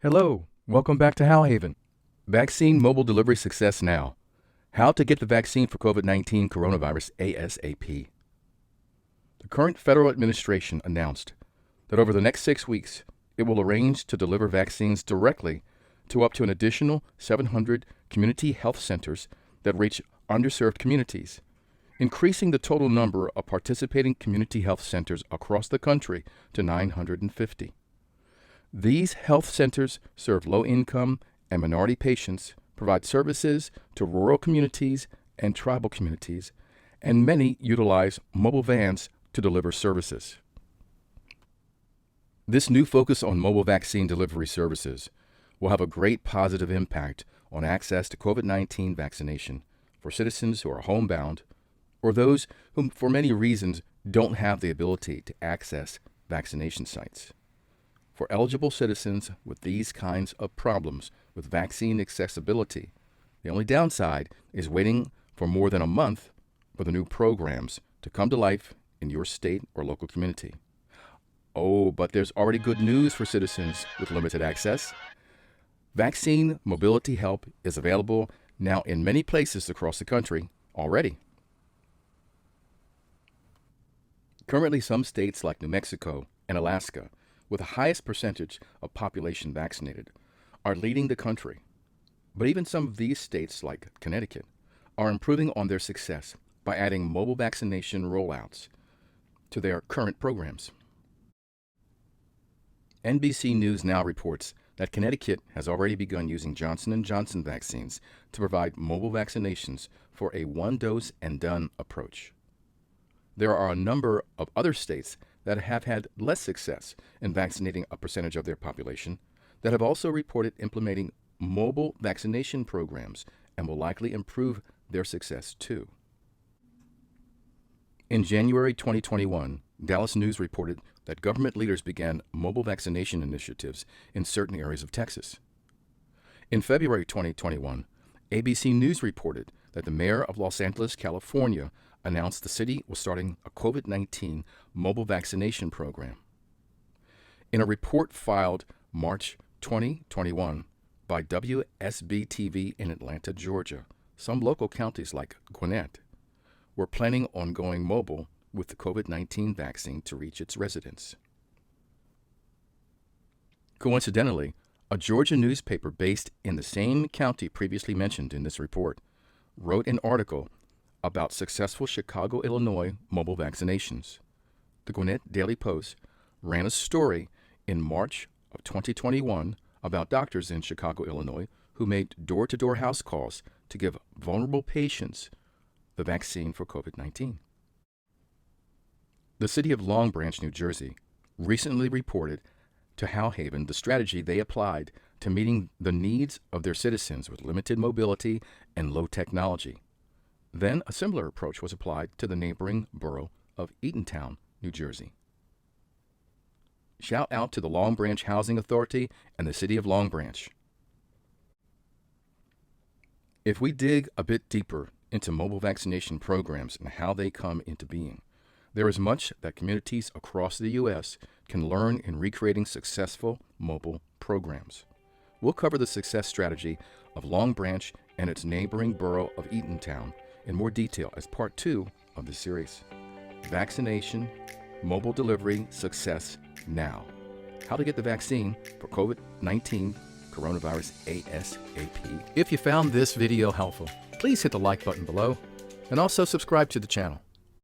Hello, welcome back to Howhaven. Vaccine mobile delivery success now. How to get the vaccine for COVID-19 coronavirus ASAP. The current federal administration announced that over the next 6 weeks, it will arrange to deliver vaccines directly to up to an additional 700 community health centers that reach underserved communities, increasing the total number of participating community health centers across the country to 950. These health centers serve low-income and minority patients, provide services to rural communities and tribal communities, and many utilize mobile vans to deliver services. This new focus on mobile vaccine delivery services will have a great positive impact on access to COVID-19 vaccination for citizens who are homebound or those who, for many reasons, don't have the ability to access vaccination sites. For eligible citizens with these kinds of problems with vaccine accessibility, the only downside is waiting for more than a month for the new programs to come to life in your state or local community. Oh, but there's already good news for citizens with limited access. Vaccine mobility help is available now in many places across the country already. Currently, some states like New Mexico and Alaska, with the highest percentage of population vaccinated, are leading the country. But even some of these states, like Connecticut, are improving on their success by adding mobile vaccination rollouts to their current programs. NBC News Now reports that Connecticut has already begun using Johnson & Johnson vaccines to provide mobile vaccinations for a one-dose-and-done approach. There are a number of other states that have had less success in vaccinating a percentage of their population that have also reported implementing mobile vaccination programs and will likely improve their success too. In January 2021, Dallas News reported that government leaders began mobile vaccination initiatives in certain areas of Texas. In February 2021, ABC News reported that the mayor of Los Angeles, California, announced the city was starting a COVID-19 mobile vaccination program. In a report filed March 2021 by WSB-TV in Atlanta, Georgia, some local counties like Gwinnett were planning on going mobile with the COVID-19 vaccine to reach its residents. Coincidentally, a Georgia newspaper based in the same county previously mentioned in this report wrote an article about successful Chicago, Illinois mobile vaccinations. The Gwinnett Daily Post ran a story in March of 2021 about doctors in Chicago, Illinois, who made door-to-door house calls to give vulnerable patients the vaccine for COVID-19. The city of Long Branch, New Jersey, recently reported to Howhaven the strategy they applied to meeting the needs of their citizens with limited mobility and low technology. Then a similar approach was applied to the neighboring borough of Eatontown, New Jersey. Shout out to the Long Branch Housing Authority and the City of Long Branch. If we dig a bit deeper into mobile vaccination programs and how they come into being, there is much that communities across the U.S. can learn in recreating successful mobile programs. We'll cover the success strategy of Long Branch and its neighboring borough of Eatontown in more detail as part 2 of the series. Vaccination, mobile delivery, success now. How to get the vaccine for COVID-19 coronavirus ASAP. If you found this video helpful, please hit the like button below and also subscribe to the channel.